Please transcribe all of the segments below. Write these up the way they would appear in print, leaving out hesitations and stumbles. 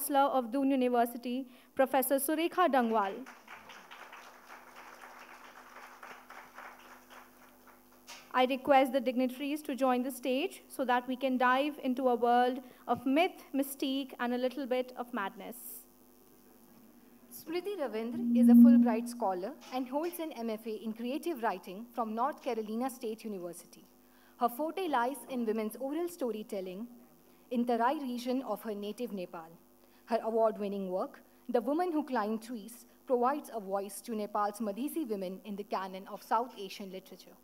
Chancellor of Doon University, Professor Surekha Dangwal. I request the dignitaries to join the stage so that we can dive into a world of myth, mystique, and a little bit of madness. Smriti Ravindra is a Fulbright scholar and holds an MFA in creative writing from North Carolina State University. Her forte lies in women's oral storytelling in the Tarai region of her native Nepal. Her award-winning work, The Woman Who Climbed Trees, provides a voice to Nepal's Madhesi women in the canon of South Asian literature.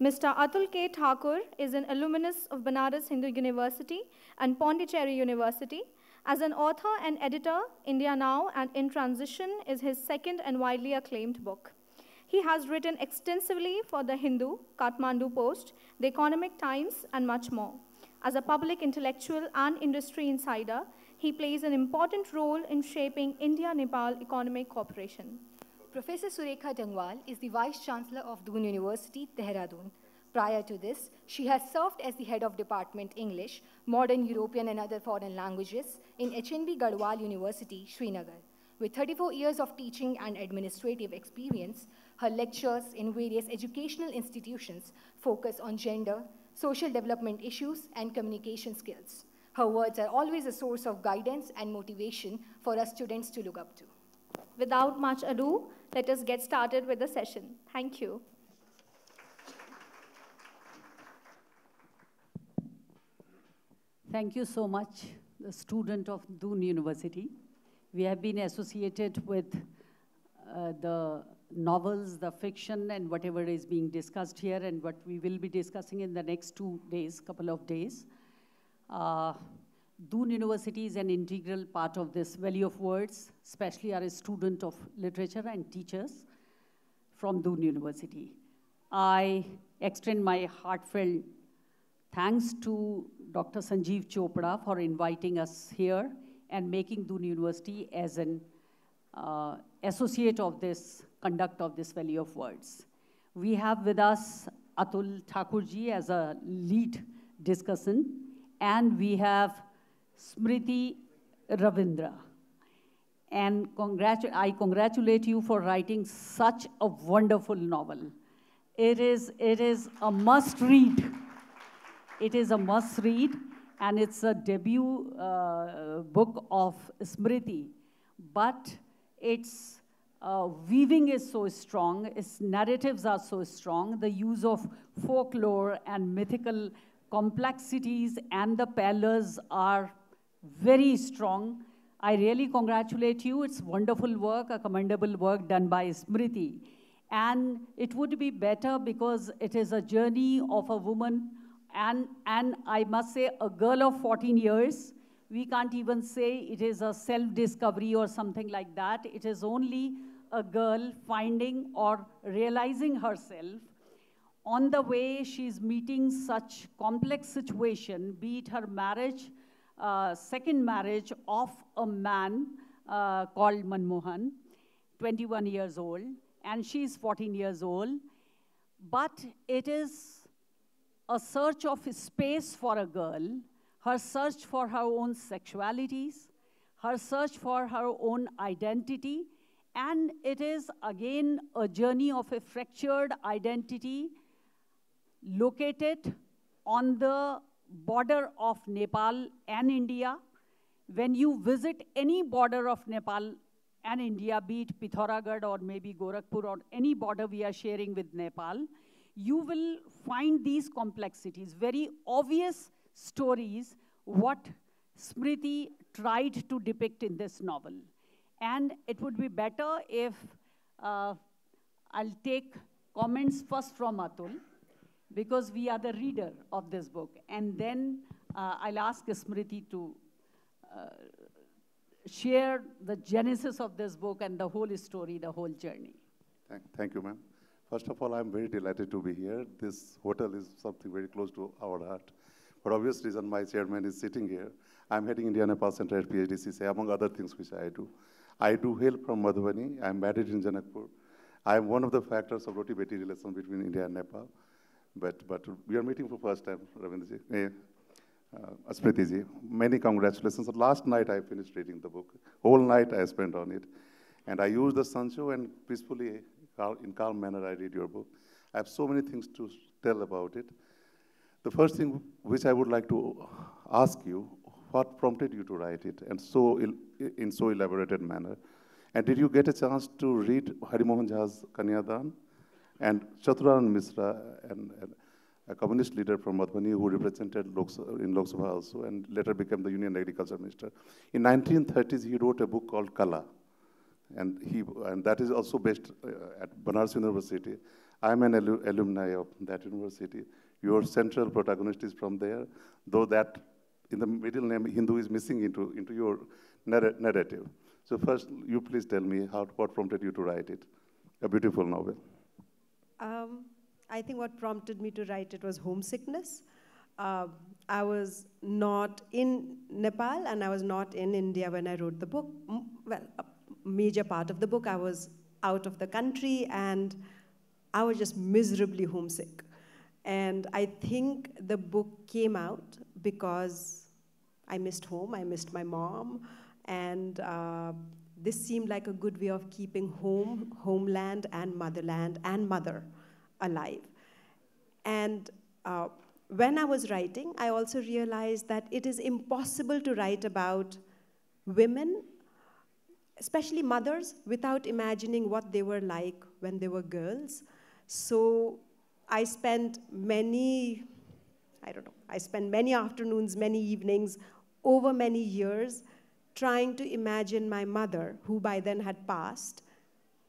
Mr. Atul K. Thakur is an alumnus of Banaras Hindu University and Pondicherry University. As an author and editor, India Now and In Transition is his second and widely acclaimed book. He has written extensively for The Hindu, Kathmandu Post, The Economic Times, and much more. As a public intellectual and industry insider, he plays an important role in shaping India-Nepal economic cooperation. Professor Surekha Dangwal is the Vice Chancellor of Doon University, Dehradun. Prior to this, she has served as the Head of Department English, Modern European and Other Foreign Languages in HNB Garhwal University, Srinagar. With 34 years of teaching and administrative experience, her lectures in various educational institutions focus on gender, social development issues, and communication skills. Her words are always a source of guidance and motivation for us students to look up to. Without much ado, let us get started with the session. Thank you. Thank you so much, the student of Doon University. We have been associated with the novels, the fiction, and whatever is being discussed here and what we will be discussing in the next 2 days, couple of days. Doon University is an integral part of this Valley of Words, especially our student of literature and teachers from Doon University. I extend my heartfelt thanks to Dr. Sanjeev Chopra for inviting us here and making Doon University as an associate of this conduct of this Valley of Words. We have with us Atul Thakurji as a lead discussant, and we have Smriti Ravindra. And I congratulate you for writing such a wonderful novel. It is a must read. It is a must read, and it's a debut book of Smriti. But its weaving is so strong, its narratives are so strong, the use of folklore and mythical complexities and the parallels are very strong. I really congratulate you. It's wonderful work, a commendable work done by Smriti. And it would be better because it is a journey of a woman and I must say a girl of 14 years. We can't even say it is a self-discovery or something like that. It is only a girl finding or realizing herself on the way she's meeting such complex situation, be it her marriage, second marriage of a man called Manmohan, 21 years old, and she's 14 years old. But it is a search of space for a girl, her search for her own sexualities, her search for her own identity, and it is again a journey of a fractured identity located on the border of Nepal and India. When you visit any border of Nepal and India, be it Pithoragarh or maybe Gorakhpur or any border we are sharing with Nepal, you will find these complexities, very obvious stories, what Smriti tried to depict in this novel. And it would be better if I'll take comments first from Atul, because we are the reader of this book. And then I'll ask Smriti to share the genesis of this book and the whole story, the whole journey. Thank you, ma'am. First of all, I'm very delighted to be here. This hotel is something very close to our heart. For obvious reason, my chairman is sitting here. I'm heading India Nepal Center at PhDCC, among other things which I do. I do hail from Madhubani. I'm married in Janakpur. I'm one of the factors of roti-beti relation between India and Nepal. But we are meeting for first time, Ravindraji. Smriti ji, many congratulations. Last night I finished reading the book. Whole night I spent on it. And I used the sunshine and peacefully, in calm manner, I read your book. I have so many things to tell about it. The first thing which I would like to ask you, what prompted you to write it and in so elaborated manner? And did you get a chance to read Hari Mohan Jha's Kanyadan and Chaturan Misra, and a communist leader from Madhubani who represented in Lok Sabha also and later became the Union Agriculture Minister? In 1930s, he wrote a book called Kala. And that is also based at Banaras University. I'm an alumni of that university. Your central protagonist is from there, though that in the middle name Hindu is missing into your narrative. So first, you please tell me what prompted you to write it, a beautiful novel. I think what prompted me to write it was homesickness. I was not in Nepal and I was not in India when I wrote the book. Well, a major part of the book, I was out of the country and I was just miserably homesick. And I think the book came out because I missed home, I missed my mom, and this seemed like a good way of keeping homeland and motherland and mother alive. And when I was writing, I also realized that it is impossible to write about women, especially mothers, without imagining what they were like when they were girls. So I spent many afternoons, many evenings, over many years, trying to imagine my mother, who by then had passed,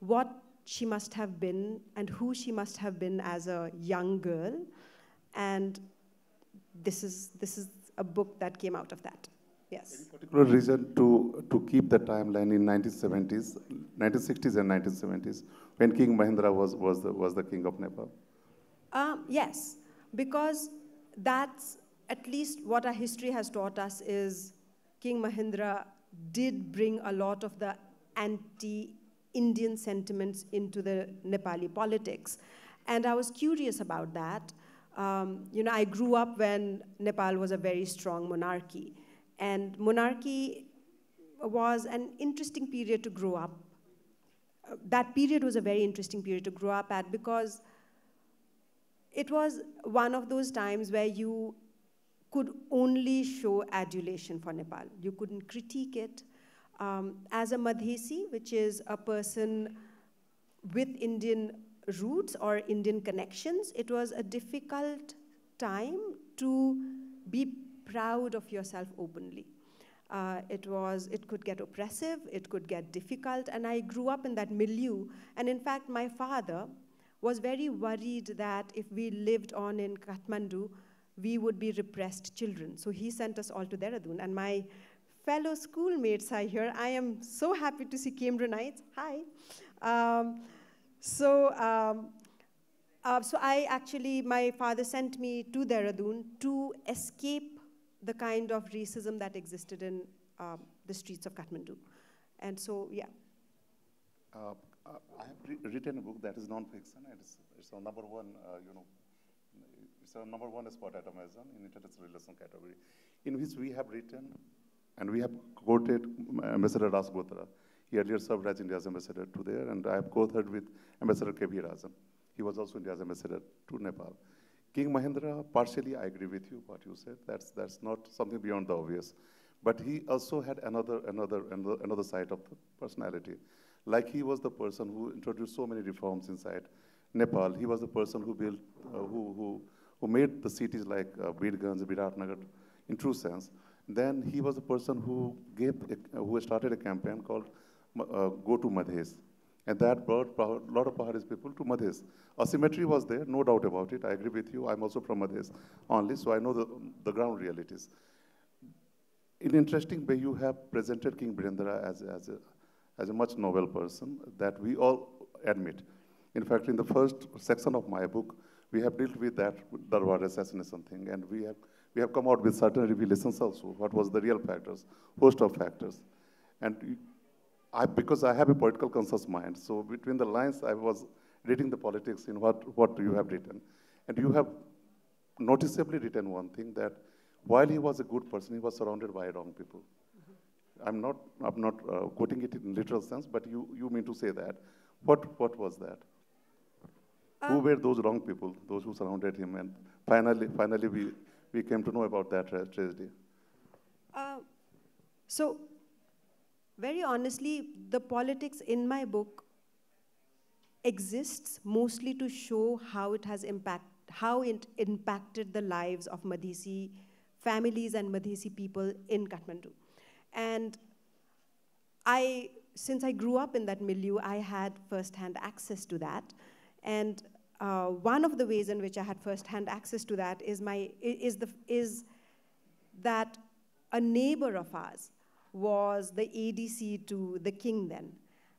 what she must have been and who she must have been as a young girl. And this is a book that came out of that. Yes. Any particular reason to keep the timeline in 1960s and 1970s, when King Mahendra was the king of Nepal? Yes, because that's at least what our history has taught us is King Mahendra did bring a lot of the anti-Indian sentiments into the Nepali politics. And I was curious about that. I grew up when Nepal was a very strong monarchy. And monarchy was an interesting period to grow up. That period was a very interesting period to grow up at because it was one of those times where you could only show adulation for Nepal. You couldn't critique it. As a Madhesi, which is a person with Indian roots or Indian connections, it was a difficult time to be proud of yourself openly. It could get oppressive, it could get difficult, and I grew up in that milieu. And in fact, my father was very worried that if we lived on in Kathmandu, we would be repressed children. So he sent us all to Dehradun. And my fellow schoolmates are here. I am so happy to see Cambridgeites. Hi. So my father sent me to Dehradun to escape the kind of racism that existed in the streets of Kathmandu. And so, yeah. I have written a book that is non-fiction, and it's a number one, it's a number one spot at Amazon in international relation category, in which we have written and we have quoted Ambassador Ras Gotra. He earlier served as India's ambassador to there, and I have co-authored with Ambassador K.V. Rajan. He was also India's ambassador to Nepal. King Mahendra, partially I agree with you, what you said. That's not something beyond the obvious. But he also had another side of the personality. Like he was the person who introduced so many reforms inside Nepal. He was the person who built, who made the cities like Birganj, Viratnagar in true sense. Then he was the person who started a campaign called Go to Madhes. And that brought a lot of Paharis people to Madhes. Asymmetry was there, no doubt about it. I agree with you. I'm also from Madhes only, so I know the ground realities. In an interesting way, you have presented King Birendra as a much noble person that we all admit. In fact, in the first section of my book, we have dealt with that Darbar assassination thing, and we have come out with certain revelations also. What was the real factors, host of factors, and because I have a political conscious mind, so between the lines, I was reading the politics in what you have written, and you have noticeably written one thing, that while he was a good person, he was surrounded by wrong people. I'm not quoting it in literal sense, but you mean to say that. What was that? Who were those wrong people, those who surrounded him? And finally we came to know about that tragedy. So, very honestly, the politics in my book exists mostly to show how it impacted the lives of Madhesi families and Madhesi people in Kathmandu. And since I grew up in that milieu, I had first-hand access to that. And one of the ways in which I had first-hand access to that is that a neighbor of ours was the ADC to the king then.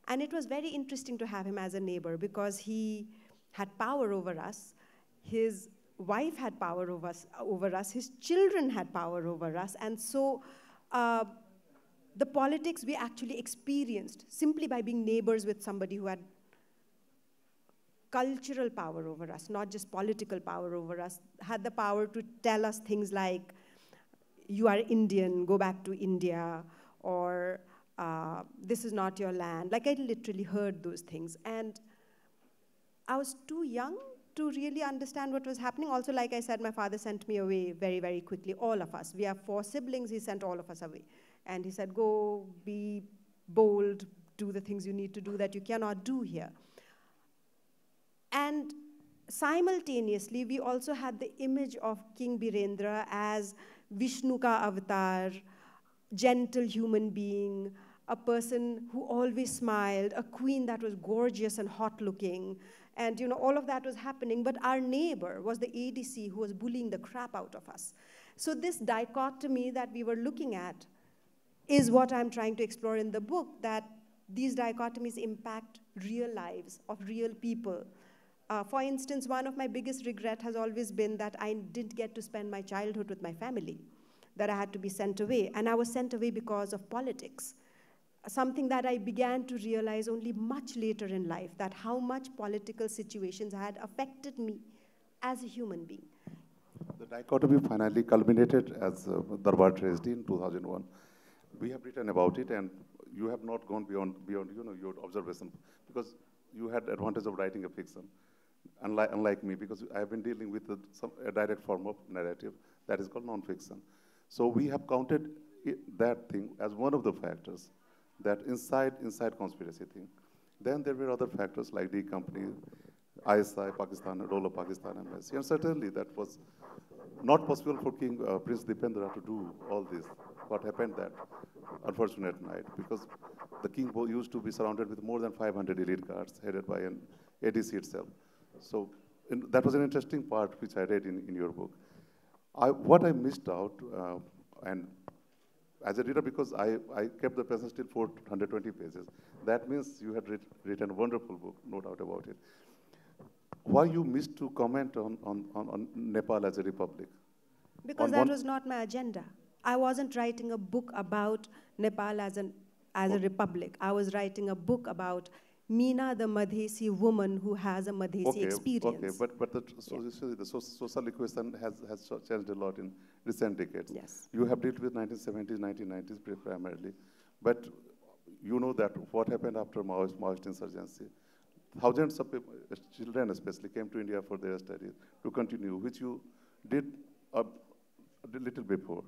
And it was very interesting to have him as a neighbor because he had power over us. His wife had power over us. His children had power over us. And so the politics we actually experienced simply by being neighbors with somebody who had cultural power over us, not just political power over us, had the power to tell us things like, you are Indian, go back to India, or this is not your land. Like, I literally heard those things. And I was too young to really understand what was happening. Also, like I said, my father sent me away very, very quickly, all of us. We have 4 siblings, he sent all of us away. And he said, go, be bold, do the things you need to do that you cannot do here. And simultaneously, we also had the image of King Birendra as Vishnu ka avatar, gentle human being, a person who always smiled, a queen that was gorgeous and hot looking. And all of that was happening, but our neighbor was the ADC who was bullying the crap out of us. So this dichotomy that we were looking at is what I'm trying to explore in the book, that these dichotomies impact real lives of real people. For instance, one of my biggest regrets has always been that I didn't get to spend my childhood with my family, that I had to be sent away. And I was sent away because of politics, something that I began to realize only much later in life, that how much political situations had affected me as a human being. The dichotomy finally culminated as Darbar tragedy in 2001. We have written about it, and you have not gone beyond your observation, because you had the advantage of writing a fiction, unlike me, because I have been dealing with a direct form of narrative that is called non-fiction. So we have counted that thing as one of the factors, that inside conspiracy thing. Then there were other factors like D Company, ISI, Pakistan, role of Pakistan embassy, and certainly that was not possible for King Prince Dipendra to do all this. What happened that unfortunate night, because the king used to be surrounded with more than 500 elite guards headed by an ADC itself. So that was an interesting part which I read in your book. What I missed out, and as a reader, because I kept the present still 420 pages, that means you had written a wonderful book, no doubt about it. Why you missed to comment on Nepal as a republic? Because that was not my agenda. I wasn't writing a book about Nepal as a republic. I was writing a book about Meena, the Madhesi woman who has a Madhesi experience. Okay, but the social equation has changed a lot in recent decades. Yes. You have dealt with 1970s, 1990s primarily, but you know that what happened after Maoist insurgency. Thousands of children especially came to India for their studies to continue, which you did a little before.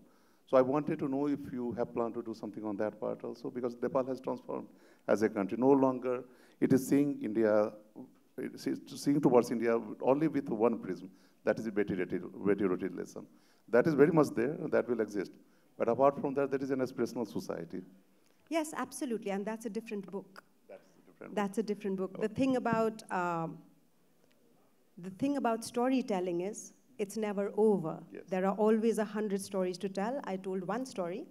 So I wanted to know if you have planned to do something on that part also, because Nepal has transformed as a country. No longer it is seeing India, seeing towards India only with one prism, that is the Beti Roti lesson. That is very much there, that will exist. But apart from that, there is an aspirational society. Yes, absolutely, and that's a different book. That's a different book. The thing about storytelling is it's never over. Yes. There are always 100 stories to tell. I told one story,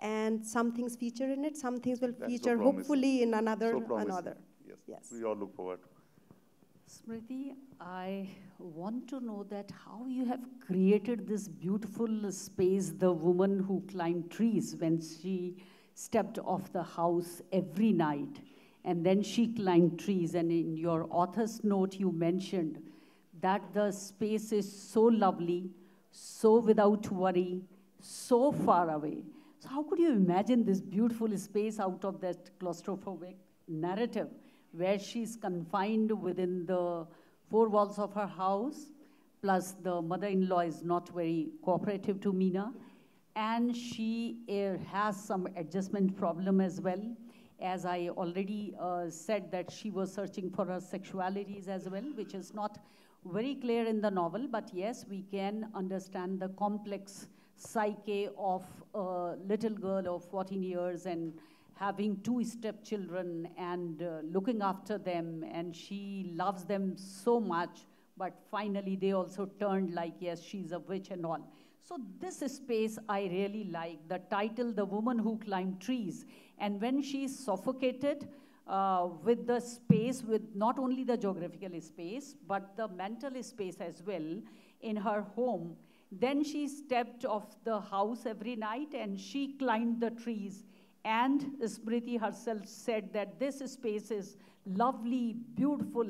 and some things feature in it. Some things will feature hopefully in another. Yes. We all look forward. Smriti, I want to know that how you have created this beautiful space, the woman who climbed trees when she stepped off the house every night, and then she climbed trees, and in your author's note you mentioned that the space is so lovely, so without worry, so far away. So how could you imagine this beautiful space out of that claustrophobic narrative where she's confined within the four walls of her house, plus the mother-in-law is not very cooperative to Meena, and she has some adjustment problem as well. As I already said, that she was searching for her sexualities as well, which is not very clear in the novel, but yes, we can understand the complex psyche of a little girl of 14 years and having two stepchildren and looking after them, and she loves them so much, but finally they also turned like, yes, she's a witch and all. So this space I really like, the title, The Woman Who Climbed Trees, and when she's suffocated with the space, with not only the geographical space, but the mental space as well in her home, then she stepped off the house every night and she climbed the trees. And Smriti herself said that this space is lovely, beautiful,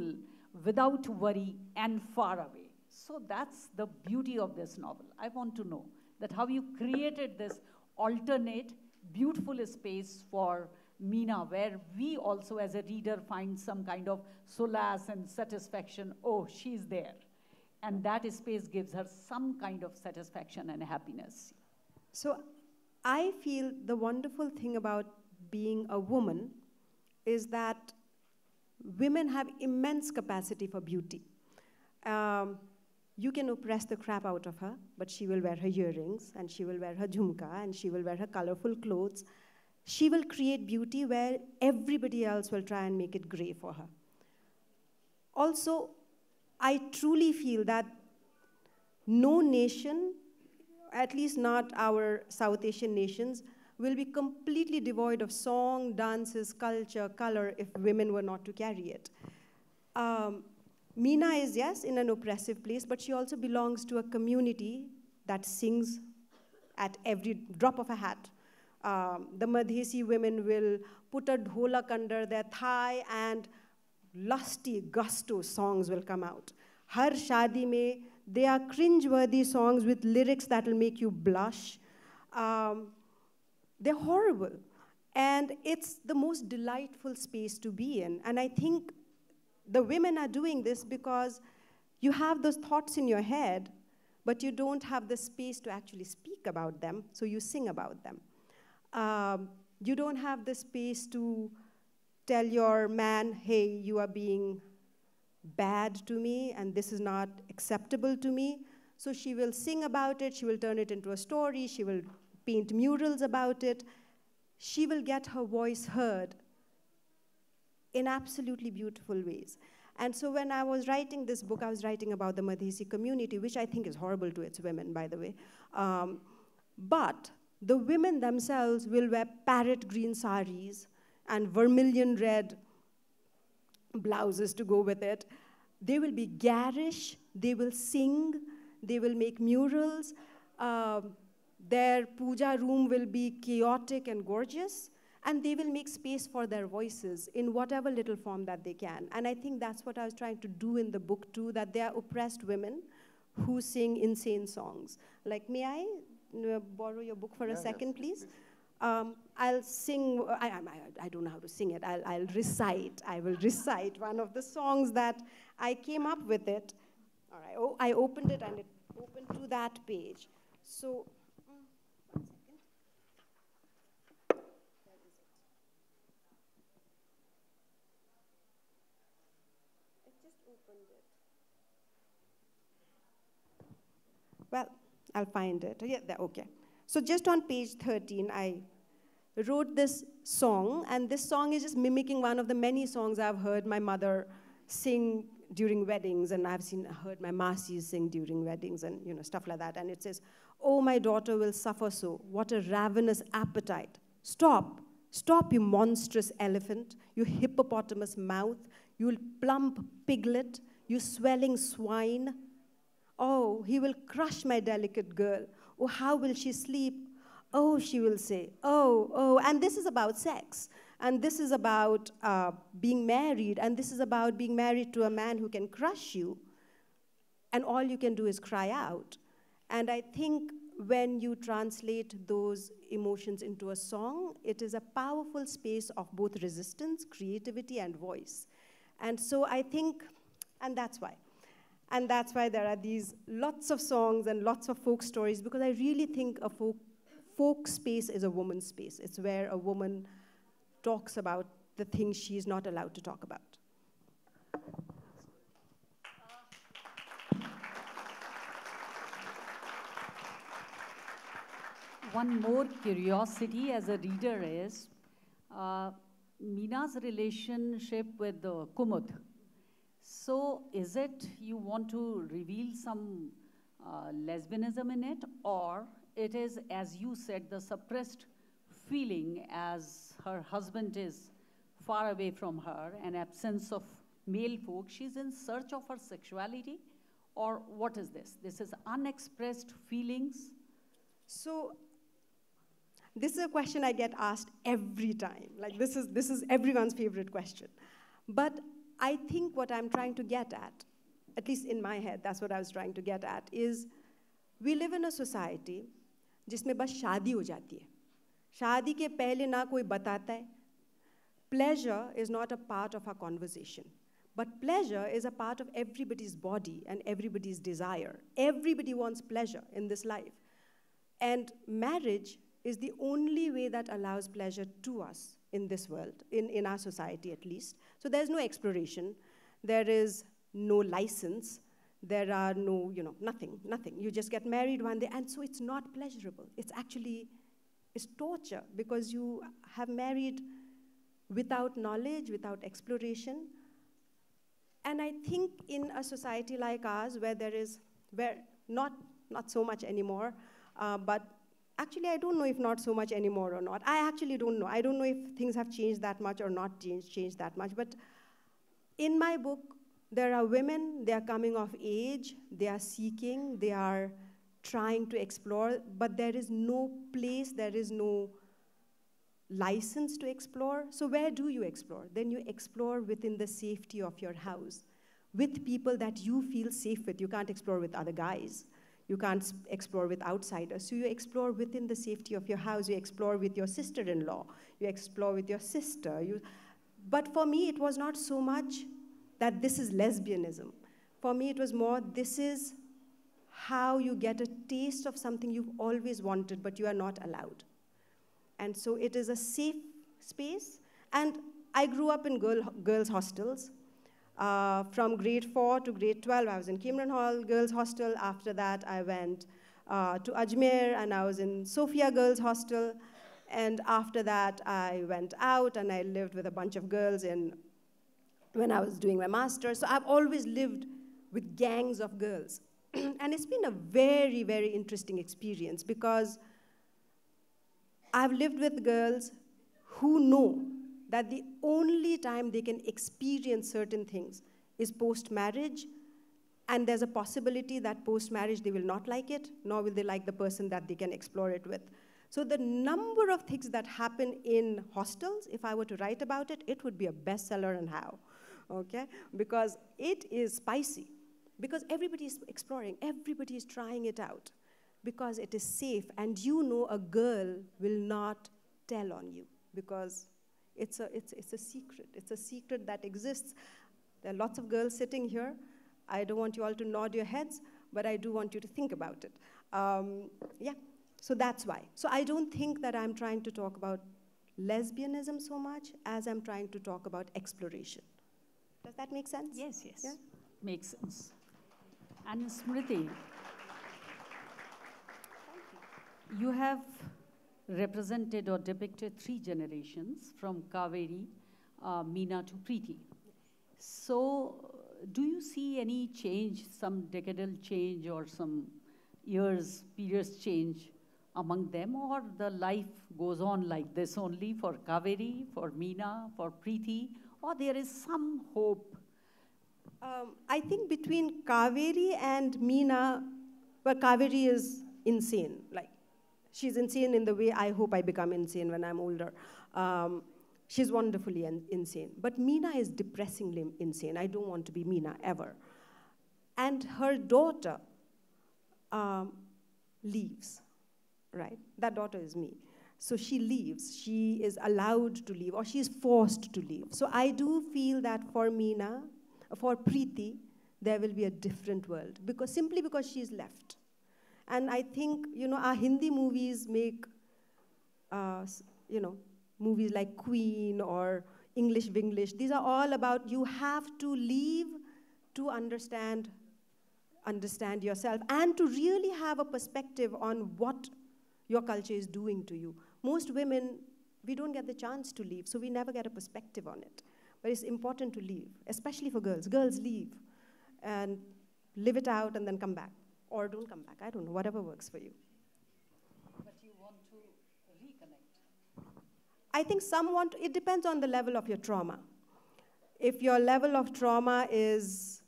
without worry, and far away. So that's the beauty of this novel. I want to know that how you created this alternate, beautiful space for Meena, where we also as a reader find some kind of solace and satisfaction. Oh, she's there. And that space gives her some kind of satisfaction and happiness. So I feel the wonderful thing about being a woman is that women have immense capacity for beauty. You can oppress the crap out of her, but she will wear her earrings, and she will wear her jhumka, and she will wear her colorful clothes. She will create beauty where everybody else will try and make it gray for her. Also, I truly feel that no nation, at least not our South Asian nations, will be completely devoid of song, dances, culture, color if women were not to carry it. Meena is, yes, in an oppressive place, but she also belongs to a community that sings at every drop of a hat. The Madhesi women will put a dholak under their thigh and lusty, gusto songs will come out. Har Shadi mein, they are cringe-worthy songs with lyrics that will make you blush. They're horrible. And it's the most delightful space to be in. And I think the women are doing this because you have those thoughts in your head, but you don't have the space to actually speak about them, so you sing about them. You don't have the space to tell your man, hey, you are being bad to me, and this is not acceptable to me. So she will sing about it, she will turn it into a story, she will paint murals about it. She will get her voice heard in absolutely beautiful ways. And so when I was writing this book, I was writing about the Madhesi community, which I think is horrible to its women, by the way. But the women themselves will wear parrot green saris and vermilion red blouses to go with it. They will be garish, they will sing, they will make murals. Their puja room will be chaotic and gorgeous, and they will make space for their voices in whatever little form that they can. And I think that's what I was trying to do in the book too, that they are oppressed women who sing insane songs. Like, may I borrow your book for a second, please? I'll sing, I don't know how to sing it, I'll recite. I will recite one of the songs that I came up with it. All right, oh, I opened it and it opened to that page. So, 1 second. Where is it? I just opened it. Well, I'll find it. Yeah, there, okay. So just on page 13, I wrote this song, and this song is just mimicking one of the many songs I've heard my mother sing during weddings, and I've heard my Masis sing during weddings, and stuff like that. And it says, "Oh, my daughter will suffer so. What a ravenous appetite. Stop, stop, you monstrous elephant, you hippopotamus mouth, you plump piglet, you swelling swine. Oh, he will crush my delicate girl. Oh, how will she sleep? Oh," she will say, "oh, oh." And this is about sex. And this is about being married. And this is about being married to a man who can crush you. And all you can do is cry out. And I think when you translate those emotions into a song, it is a powerful space of both resistance, creativity, and voice. And so I think, and that's why. And that's why there are these lots of songs and lots of folk stories, because I really think a folk space is a woman's space. It's where a woman talks about the things she's not allowed to talk about. One more curiosity as a reader is Meena's relationship with Kumud. So is it you want to reveal some lesbianism in it, or it is, as you said, the suppressed feeling as her husband is far away from her, an absence of male folk, she's in search of her sexuality? Or what is this? This is unexpressed feelings? So this is a question I get asked every time. Like this is everyone's favorite question. But I think what I'm trying to get at least in my head, that's what I was trying to get at, is we live in a society जिसमें बस शादी हो जाती है. शादी के पहले ना कोई बताता है. Pleasure is not a part of our conversation. But pleasure is a part of everybody's body and everybody's desire. Everybody wants pleasure in this life. And marriage is the only way that allows pleasure to us in this world, in our society at least. So there's no exploration. There is no license. There are no, nothing. You just get married one day, and so it's not pleasurable. It's torture, because you have married without knowledge, without exploration. And I think in a society like ours, where not so much anymore, but actually I don't know if not so much anymore or not. I actually don't know. I don't know if things have changed that much or not changed that much. But in my book, there are women, they are coming of age, they are seeking, they are trying to explore, but there is no place, there is no license to explore. So where do you explore? Then you explore within the safety of your house, with people that you feel safe with. You can't explore with other guys. You can't explore with outsiders. So you explore within the safety of your house. You explore with your sister-in-law. You explore with your sister. But for me, it was not so much that this is lesbianism. For me, it was more, this is how you get a taste of something you've always wanted, but you are not allowed. And so it is a safe space. And I grew up in girls' hostels. From grade 4 to grade 12, I was in Kimran Hall Girls' Hostel. After that, I went to Ajmer, and I was in Sophia Girls' Hostel. And after that, I went out, and I lived with a bunch of girls when I was doing my master's. So I've always lived with gangs of girls. And it's been a very, very interesting experience, because I've lived with girls who know that the only time they can experience certain things is post-marriage, and there's a possibility that post-marriage they will not like it, nor will they like the person that they can explore it with. So the number of things that happen in hostels, if I were to write about it, it would be a bestseller, and how, okay? Because it is spicy, because everybody is exploring, everybody is trying it out, because it is safe, and a girl will not tell on you, because it's a secret. It's a secret that exists. There are lots of girls sitting here. I don't want you all to nod your heads, but I do want you to think about it. Yeah, so that's why. So I don't think that I'm trying to talk about lesbianism so much as I'm trying to talk about exploration. Does that make sense? Yes. Yeah? Makes sense. And Smriti, you have represented or depicted 3 generations, from Kaveri, Meena to Preeti. So do you see any change, some decadal change or some periods change among them, or the life goes on like this only for Kaveri, for Meena, for Preeti, or there is some hope? I think between Kaveri and Meena, well, Kaveri is insane. Like, she's insane in the way I hope I become insane when I'm older. She's wonderfully insane. But Meena is depressingly insane. I don't want to be Meena ever. And her daughter leaves right? That daughter is me. So she leaves. She is allowed to leave, or she is forced to leave. So I do feel that for Meena, for Preeti, there will be a different world, simply because she's left. And I think, our Hindi movies make, movies like Queen or English Vinglish. These are all about you have to leave to understand yourself and to really have a perspective on what your culture is doing to you. Most women, we don't get the chance to leave, so we never get a perspective on it. But it's important to leave, especially for girls. Girls leave and live it out and then come back. Or don't come back. I don't know, whatever works for you. But you want to reconnect? I think it depends on the level of your trauma. If your level of trauma is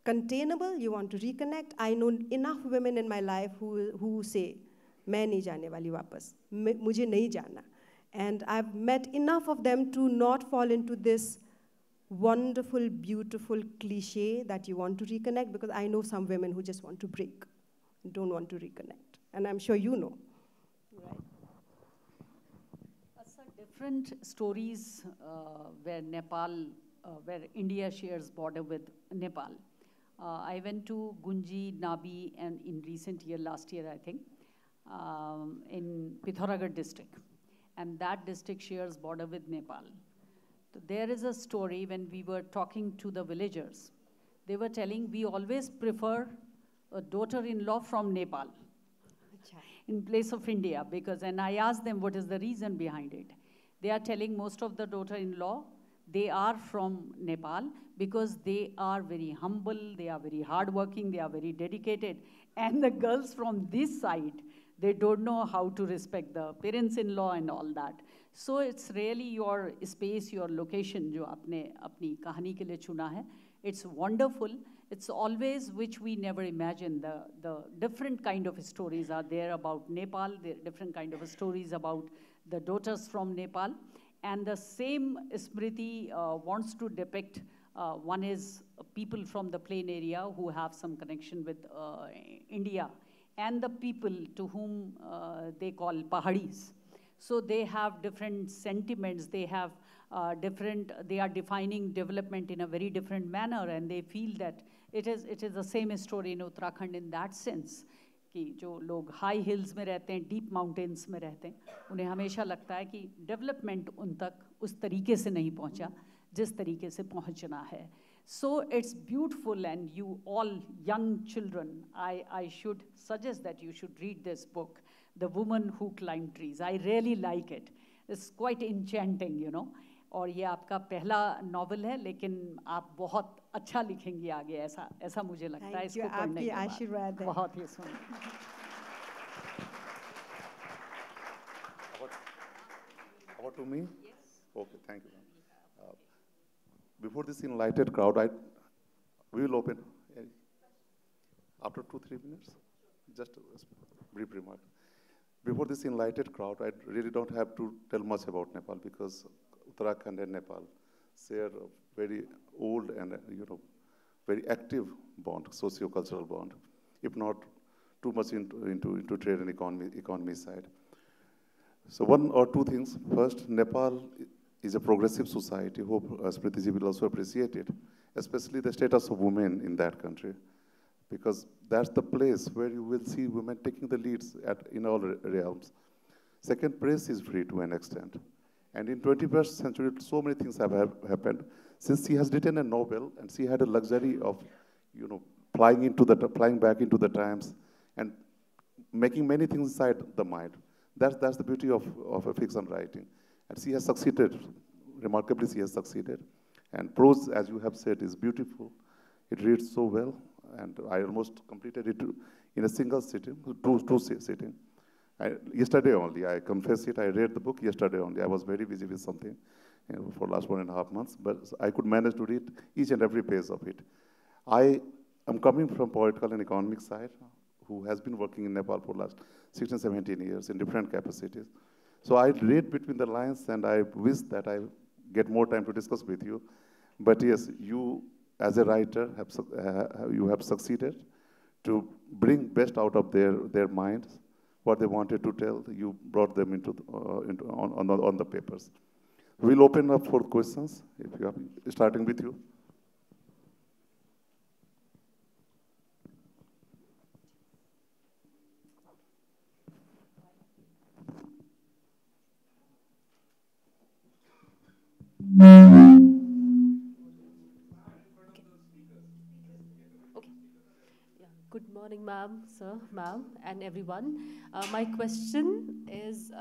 containable, you want to reconnect. I know enough women in my life who say, मैं नहीं जाने वाली वापस, मुझे नहीं जाना. And I've met enough of them to not fall into this wonderful, beautiful cliche that you want to reconnect, because I know some women who just want to break, don't want to reconnect. And I'm sure you know. Right. Different stories where India shares border with Nepal. I went to Gunji, Nabi, and in recent year, last year I think, in Pithoragarh district. And that district shares border with Nepal. So there is a story when we were talking to the villagers. They were telling we always prefer a daughter-in-law from Nepal in place of India, and I asked them what is the reason behind it. They are telling most of the daughter-in-law, they are from Nepal because they are very humble, they are very hardworking, they are very dedicated. And the girls from this side, they don't know how to respect the parents-in-law and all that. So it's really your space, your location, jo apne apni kahani ke liye chuna hai. It's wonderful. It's always which we never imagined. The different kind of stories are there about Nepal, the different kind of stories about the daughters from Nepal. And the same Smriti wants to depict, one is people from the plain area who have some connection with India, and the people to whom they call Pahadis. So they have different sentiments, they have they are defining development in a very different manner, and they feel that it is the same story in Uttarakhand in that sense. कि जो लोग high heels में रहते हैं, deep mountains में रहते हैं, उन्हें हमेशा लगता है कि डेवलपमेंट उन तक उस तरीके से नहीं पहुंचा जिस तरीके से पहुंचना है. So it's beautiful, and you all young children, I should suggest that you should read this book, The Woman Who Climbed Trees. I really like it. It's quite enchanting, you know. और ये आपका पहला novel है, लेकिन आप बहुत अच्छा लिखेंगी आगे, ऐसा मुझे लगता है इसको पढ़ने के बाद. आपकी आशीर्वाद है. बहुत ही सुंदर. About to me? Yes. Okay, thank you. Before this enlightened crowd, we will open after 2-3 minutes. Just a brief remark. Before this enlightened crowd, I really don't have to tell much about Nepal, because Uttarakhand and Nepal share a very old and very active bond, socio-cultural bond, if not too much into trade and economy side. So one or two things. First, Nepal is a progressive society. Hope Smriti ji will also appreciate it, especially the status of women in that country, because that's the place where you will see women taking the leads in all realms. Second, press is free to an extent. And in 21st century, so many things have happened. Since she has written a novel, and she had a luxury of, flying back into the times and making many things inside the mind. That's the beauty of a fiction writing. And she has succeeded. Remarkably, she has succeeded. And prose, as you have said, is beautiful. It reads so well. And I almost completed it in a single sitting, two sitting. Yesterday only, I confess it, I read the book yesterday only. I was very busy with something for the last 1.5 months, but I could manage to read each and every page of it. I am coming from political and economic side, who has been working in Nepal for the last 16, 17 years in different capacities. So I read between the lines, and I wish that I get more time to discuss with you. But yes, you as a writer, you have succeeded to bring best out of their minds, what they wanted to tell, you brought them on the papers. We'll open up for questions, if you have, starting with you. Good morning, ma'am, sir, ma'am, and everyone. My question is,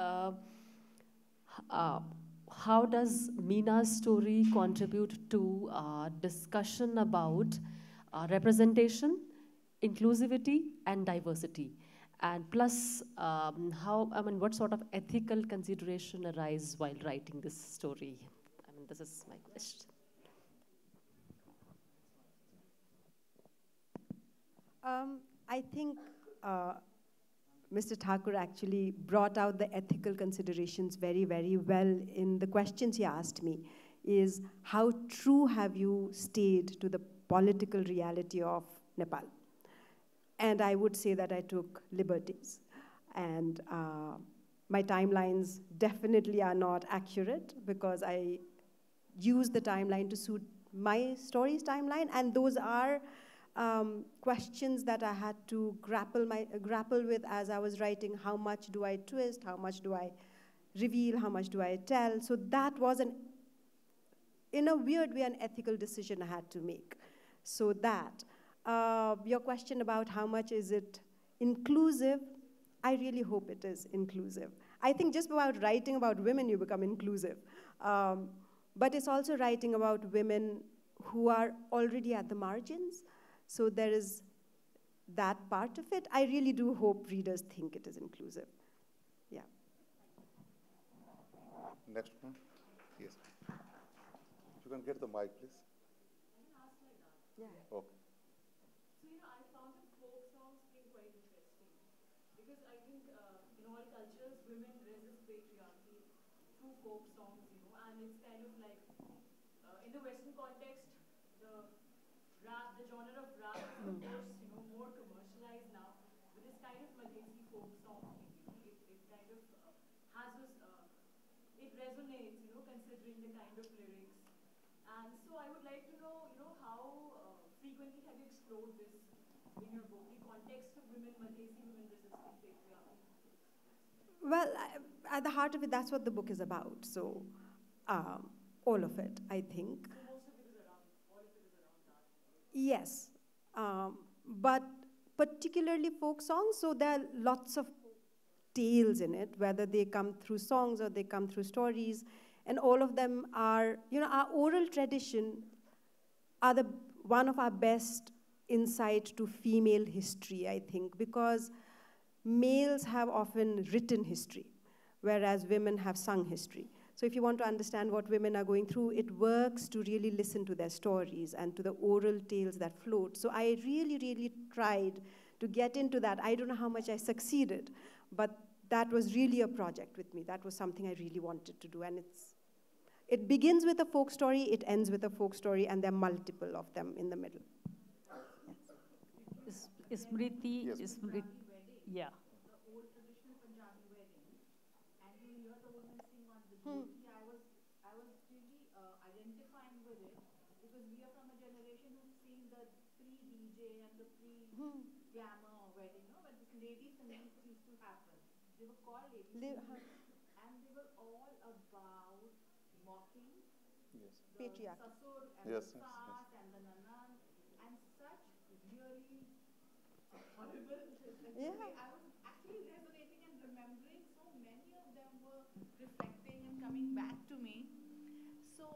how does Meena's story contribute to discussion about representation, inclusivity, and diversity? And plus, what sort of ethical consideration arise while writing this story? This is my question. I think Mr. Thakur actually brought out the ethical considerations very, very well in the questions he asked me, is how true have you stayed to the political reality of Nepal? And I would say that I took liberties. And my timelines definitely are not accurate because I use the timeline to suit my story's timeline, and those are questions that I had to grapple with as I was writing. How much do I twist? How much do I reveal? How much do I tell? So that was, in a weird way, an ethical decision I had to make. So that. Your question about how much is it inclusive, I really hope it is inclusive. I think just about writing about women, you become inclusive. But it's also writing about women who are already at the margins. So there is that part of it. I really do hope readers think it is inclusive. Yeah. Next one. Yes. You can get the mic, please. Yeah. Okay. So, I found the folk songs being quite interesting. Because I think in all cultures, women resist patriarchy through folk songs, and it's kind of like, in the Western context, the genre of rap is, of course, more commercialized now, but this kind of Madhesi folk song thing, it kind of has this, it resonates, considering the kind of lyrics. And so I would like to know, how frequently have you explored this in your book, the context of women, Madhesi women resisting patriarchy? Well, at the heart of it, that's what the book is about. So, all of it, I think. So most of it is around, all of it is around that. Yes, but particularly folk songs, so there are lots of tales in it, whether they come through songs or they come through stories, and all of them are, our oral tradition are one of our best insight to female history, I think, because males have often written history, whereas women have sung history. So if you want to understand what women are going through, it works to really listen to their stories and to the oral tales that float. So I really, really tried to get into that. I don't know how much I succeeded, but that was really a project with me. That was something I really wanted to do. And it begins with a folk story, it ends with a folk story, and there are multiple of them in the middle. Yes. Smriti, Yes. Smriti, yeah. The old traditional Punjabi wedding, and you hear the women sing on the dhool. Yeah, I was really identifying with it because we are from a generation who's seen the pre-DJ and the pre-glamour wedding, where this lady singing used to happen. They were called lady singing, and they were all about mocking the Patriarchy. sasur and Yes, the saas and the nanan, and such really horrible. Yeah. I was actually resonating and remembering, so many of them were reflecting and coming back to me. So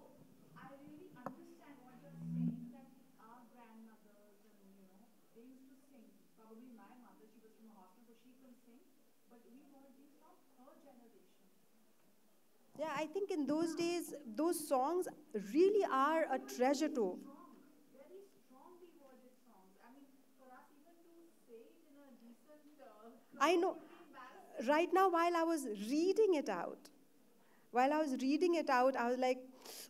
I really understand what you're saying, that our grandmothers and they used to sing. Probably my mother, she was from a hostel, so she couldn't sing, but we heard these from her generation. Yeah, I think in those days, those songs really are a treasure trove. Very strongly worded songs. I mean, for us even to say it in a decent I know. would be embarrassing. Right now, while I was reading it out, I was like,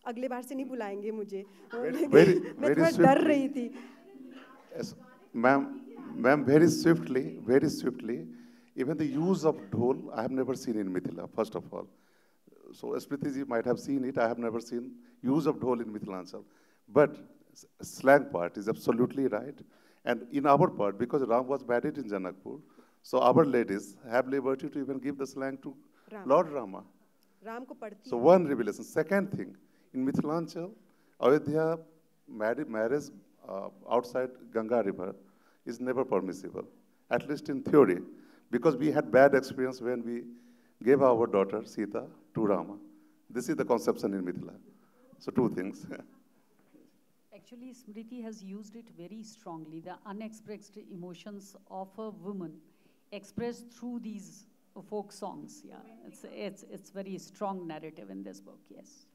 अगले बार से नहीं बुलाएंगे मुझे. मैं थोड़ा डर रही थी. Yes, ma'am, very swiftly, Even the use of dhol, I have never seen in Mithila, first of all. So Smriti ji might have seen it. I have never seen use of dhol in Mithilanchal. But slang part is absolutely right. And in our part, because Ram was married in Janakpur, so our ladies have liberty to even give the slang to Lord Rama. So one revelation. Second thing, in Mithilanchal, Ayodhya marriage outside Ganga River is never permissible, at least in theory, because we had bad experience when we gave our daughter Sita to Rama. This is the conception in Mithila. So two things. Actually, Smriti has used it very strongly. The unexpressed emotions of a woman expressed through these folk songs. Yeah, it's very strong narrative in this book. Yes.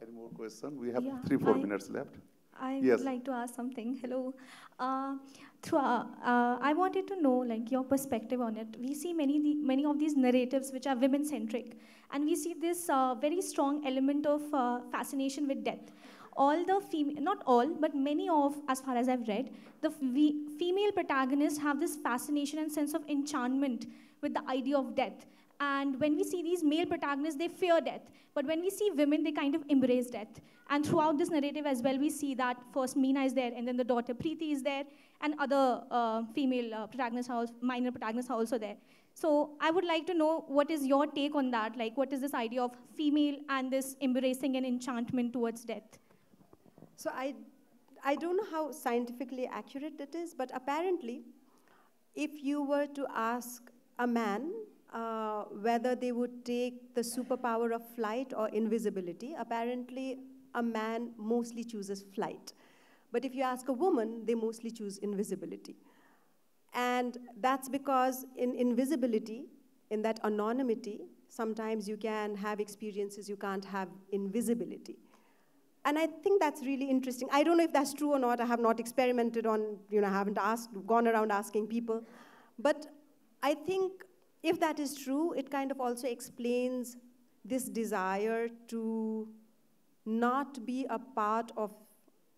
Any more questions? We have 3-4 minutes left. I would like to ask something. Hello. I wanted to know, like, your perspective on it. We see many of these narratives which are women-centric, and we see this very strong element of fascination with death. All the not all, but many of, as far as I've read, the female protagonists have this fascination and sense of enchantment with the idea of death. And when we see these male protagonists, they fear death. But when we see women, they kind of embrace death. And throughout this narrative as well, we see that first Meena is there, and then the daughter Preeti is there, and other female protagonists, minor protagonists are also there. So I would like to know, what is your take on that? Like, what is this idea of female and this embracing and enchantment towards death? So I don't know how scientifically accurate it is, but apparently, if you were to ask a man whether they would take the superpower of flight or invisibility, apparently a man mostly chooses flight. But if you ask a woman, they mostly choose invisibility. And that's because in invisibility, in that anonymity, sometimes you can have experiences you can't have invisibility. And I think that's really interesting. I don't know if that's true or not. I have not experimented on, I haven't gone around asking people. But I think if that is true, it kind of also explains this desire to not be a part of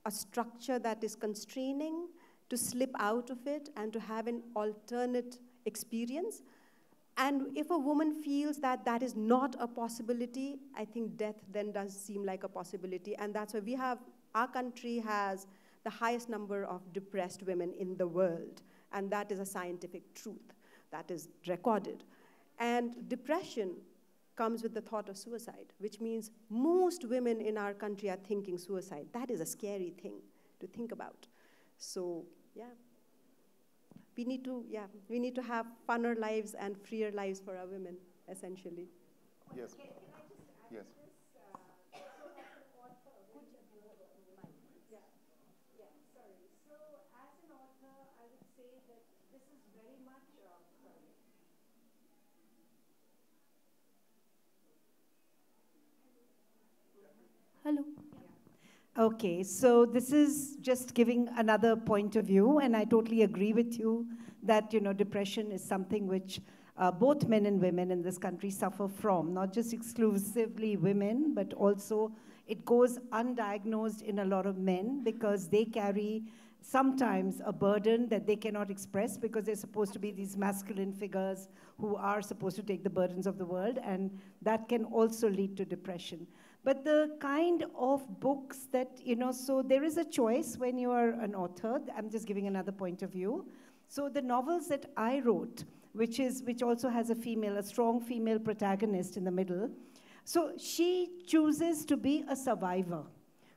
a structure that is constraining, to slip out of it, and to have an alternate experience. And if a woman feels that that is not a possibility, I think death then does seem like a possibility. And that's why our country has the highest number of depressed women in the world. And that is a scientific truth that is recorded. And depression comes with the thought of suicide, which means most women in our country are thinking suicide. That is a scary thing to think about. So, yeah. We need to have funner lives and freer lives for our women, essentially. Yes. Can I just add yes. this? Sorry. So, as an author, I would say that this is very much Hello. Okay, so this is just giving another point of view, and I totally agree with you that, depression is something which both men and women in this country suffer from, not just exclusively women, but also it goes undiagnosed in a lot of men because they carry sometimes a burden that they cannot express because they're supposed to be these masculine figures who are supposed to take the burdens of the world, and that can also lead to depression. But the kind of books that, so there is a choice when you are an author. I'm just giving another point of view. So the novels that I wrote, which also has a strong female protagonist in the middle, so she chooses to be a survivor.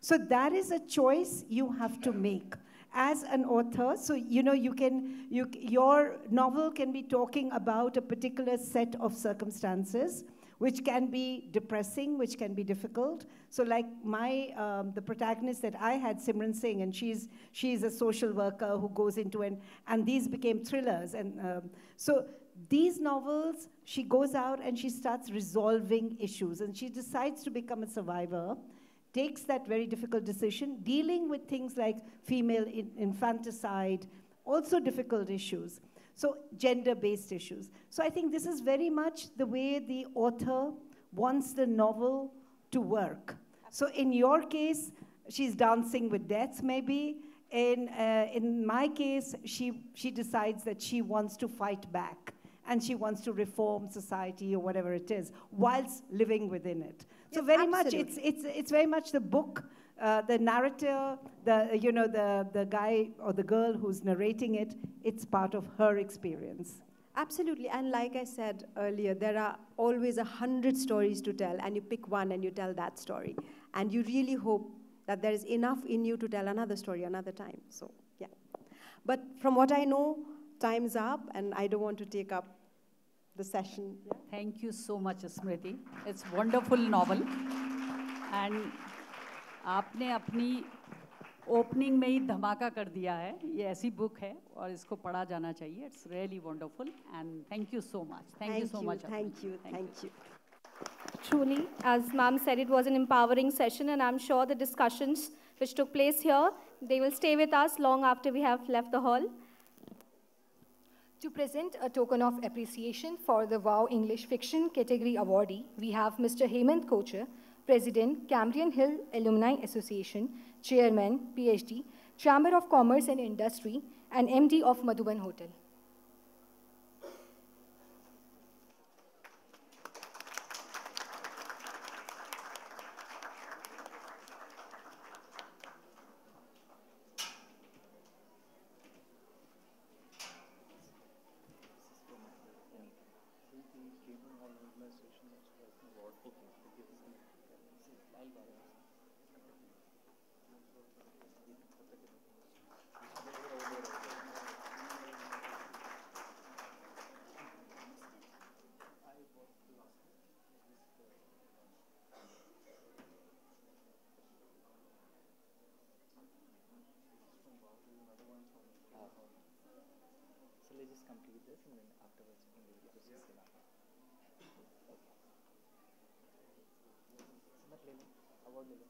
So that is a choice you have to make as an author. So, your novel can be talking about a particular set of circumstances, which can be depressing, which can be difficult. So like the protagonist that I had, Simran Singh, and she's a social worker who goes into, and these became thrillers. And so these novels, she goes out and she starts resolving issues, and she decides to become a survivor, takes that very difficult decision, dealing with things like female infanticide, also difficult issues. So gender-based issues. So I think this is very much the way the author wants the novel to work. So in your case, she's dancing with death maybe. in my case, she decides that she wants to fight back and she wants to reform society or whatever it is, whilst living within it. So Yes, very absolutely. much, it's very much the book, the narrator, the guy or the girl who's narrating it. It's part of her experience. Absolutely, and like I said earlier, there are always 100 stories to tell, and you pick one and you tell that story. And you really hope that there is enough in you to tell another story another time. So, yeah. But from what I know, time's up, and I don't want to take up the session. Yeah? Thank you so much, Smriti. It's wonderful novel. And आपने अपनी opening में ही धमाका कर दिया है. ये ऐसी book है और इसको पढ़ा जाना चाहिए. It's really wonderful and thank you so much. Thank you so much. Thank you. Truly, as ma'am said, it was an empowering session, and I'm sure the discussions which took place here, they will stay with us long after we have left the hall. To present a token of appreciation for the WOW English Fiction category awardee, we have Mr. Hemant Kocher, President, Cambrian Hill Alumni Association, Chairman, PhD, Chamber of Commerce and Industry, and MD of Madhuban Hotel. So let's just complete this and then afterwards we will get to Sisila. Award le lo.